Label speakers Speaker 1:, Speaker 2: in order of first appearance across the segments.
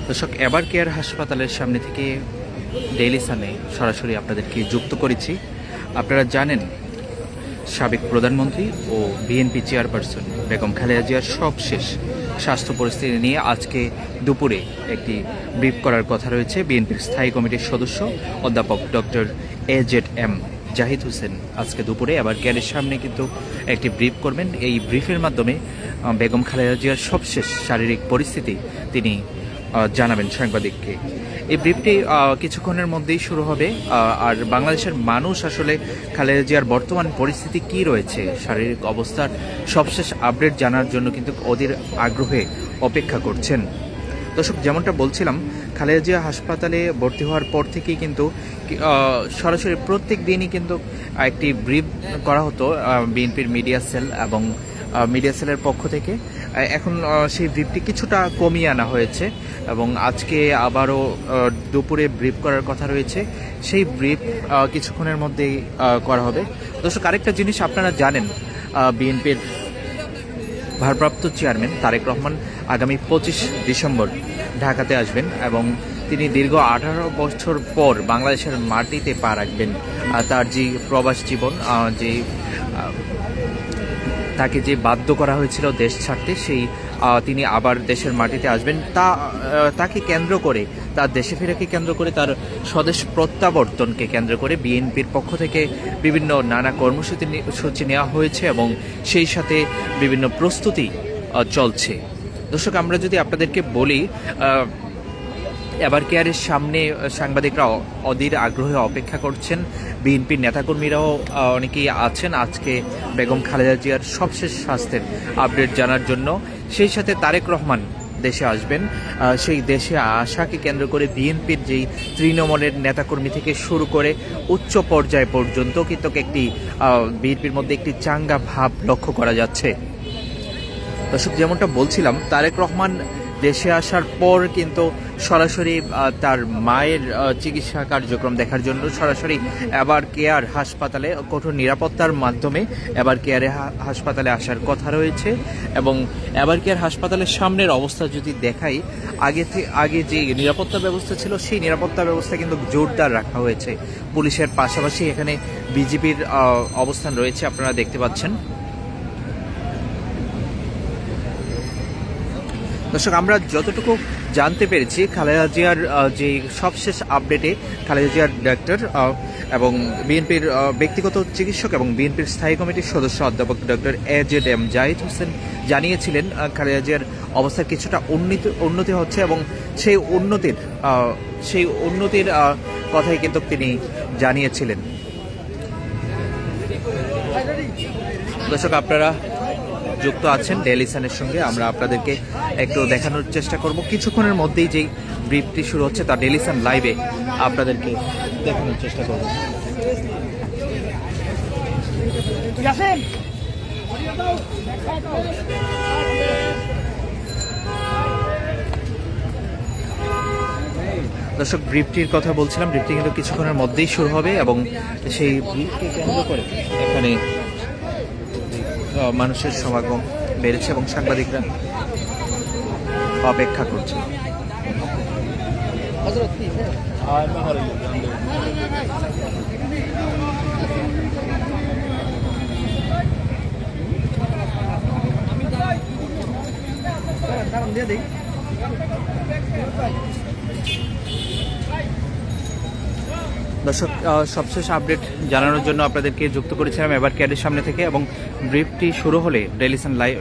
Speaker 1: দর্শক, এবার কেয়ার হাসপাতালের সামনে থেকে ডেইলি সানে সরাসরি আপনাদেরকে যুক্ত করেছি। আপনারা জানেন, সাবেক প্রধানমন্ত্রী ও বিএনপি চেয়ারপারসন বেগম খালেদা জিয়ার সবশেষ স্বাস্থ্য পরিস্থিতি নিয়ে আজকে দুপুরে একটি ব্রিফ করার কথা রয়েছে। বিএনপির স্থায়ী কমিটির সদস্য অধ্যাপক ডক্টর AZM জাহিদ হোসেন আজকে দুপুরে এবার কেয়ারের সামনে কিন্তু একটি ব্রিফ করবেন। এই ব্রিফের মাধ্যমে বেগম খালেদা জিয়ার সবশেষ শারীরিক পরিস্থিতি তিনি জানাবেন সাংবাদিককে। এই ব্রিফটি কিছুক্ষণের মধ্যেই শুরু হবে। আর বাংলাদেশের মানুষ আসলে খালেদা জিয়ার বর্তমান পরিস্থিতি কি রয়েছে, শারীরিক অবস্থার সবশেষ আপডেট জানার জন্য কিন্তু অধীর আগ্রহে অপেক্ষা করছেন। দর্শক, যেমনটা বলছিলাম, খালেদা জিয়া হাসপাতালে ভর্তি হওয়ার পর থেকেই কিন্তু সরাসরি প্রত্যেক দিনই কিন্তু একটি ব্রিফ করা হতো বিএনপির মিডিয়া সেল এবং মিডিয়া সেলের পক্ষ থেকে। এখন সেই ব্রিফটি কিছুটা কমিয়ে আনা হয়েছে এবং আজকে আবারও দুপুরে ব্রিফ করার কথা রয়েছে। সেই ব্রিফ কিছুক্ষণের মধ্যেই করা হবে। দর্শক, আরেকটা জিনিস আপনারা জানেন, বিএনপির ভারপ্রাপ্ত চেয়ারম্যান তারেক রহমান আগামী 25 ডিসেম্বর ঢাকাতে আসবেন এবং তিনি দীর্ঘ 18 বছর পর বাংলাদেশের মাটিতে পা রাখবেন। তার যে প্রবাস জীবন, যে তাকে যে বাধ্য করা হয়েছিল দেশ ছাড়তে, সেই তিনি আবার দেশের মাটিতে আসবেন। তাকে কেন্দ্র করে, তার দেশে ফেরাকে কেন্দ্র করে, তার স্বদেশ প্রত্যাবর্তনকে কেন্দ্র করে বিএনপির পক্ষ থেকে বিভিন্ন নানা কর্মসূচি নেওয়া হয়েছে এবং সেই সাথে বিভিন্ন প্রস্তুতি চলছে। দর্শক, আমরা যদি আপনাদেরকে বলি, এবার কেয়ারের সামনে সাংবাদিকরা অধীর আগ্রহে অপেক্ষা করছেন। বিএনপির নেতাকর্মীরাও অনেকেই আছেন আজকে বেগম খালেদা জিয়ার সবশেষ স্বাস্থ্যের আপডেট জানার জন্য। সেই সাথে তারেক রহমান দেশে আসবেন। সেই দেশে আসাকে কেন্দ্র করে বিএনপির যেই তৃণমূলের নেতাকর্মী থেকে শুরু করে উচ্চ পর্যায় পর্যন্ত কিন্তু একটি বিএনপির মধ্যে একটি চাঙ্গা ভাব লক্ষ্য করা যাচ্ছে। দর্শক, যেমনটা বলছিলাম, তারেক রহমান দেশে আসার পর কিন্তু সরাসরি তার মায়ের চিকিৎসা কার্যক্রম দেখার জন্য সরাসরি এবার কেয়ার হাসপাতালে কঠোর নিরাপত্তার মাধ্যমে এবার কেয়ারে হাসপাতালে আসার কথা রয়েছে। এবং এবার কেয়ার হাসপাতালের সামনের অবস্থা যদি দেখাই, আগে যে নিরাপত্তা ব্যবস্থা ছিল সেই নিরাপত্তা ব্যবস্থা কিন্তু জোরদার রাখা হয়েছে। পুলিশের পাশাপাশি এখানে বিজেপির অবস্থান রয়েছে, আপনারা দেখতে পাচ্ছেন। দর্শক, আমরা যতটুকু জানতে পেরেছি, খালেদা জিয়ার যে সবশেষ আপডেটে খালেদা জিয়ার ডাক্তার এবং বিএনপির ব্যক্তিগত চিকিৎসক এবং বিএনপির স্থায়ী কমিটির সদস্য অধ্যাপক ডক্টর AZM জাহিদ হোসেন জানিয়েছিলেন খালেদা জিয়ার অবস্থার কিছুটা উন্নতি হচ্ছে এবং সেই উন্নতির কথাই কিন্তু তিনি জানিয়েছিলেন। দর্শক, আপনারা যুক্ত আছেন ডেইলি সানের সঙ্গে। আমরা আপনাদেরকে একটু দেখানোর চেষ্টা করব। কিছুক্ষণের মধ্যেই যেই ব্রিফটি শুরু হচ্ছে তা ডেইলি সান লাইভে আপনাদেরকে দেখানোর চেষ্টা করব। দর্শক, ব্রিফটির কথা বলছিলাম, ব্রিফটি কিন্তু কিছুক্ষণের মধ্যেই শুরু হবে এবং সেই ব্রিফকে কেন্দ্র করে এখানে মানুষের সমাগম বেড়েছে এবং সাংবাদিকরা অপেক্ষা করছে। দর্শক, সবশেষ আপডেট জানানোর জন্য আপনাদেরকে যুক্ত করেছিলাম এবার ক্যাডের সামনে থেকে এবং ব্রিফটি শুরু হলে ডেইলি সান লাইভ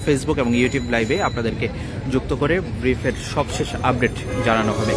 Speaker 1: ফেসবুক এবং ইউটিউব লাইভে আপনাদেরকে যুক্ত করে ব্রিফের সবশেষ আপডেট জানানো হবে।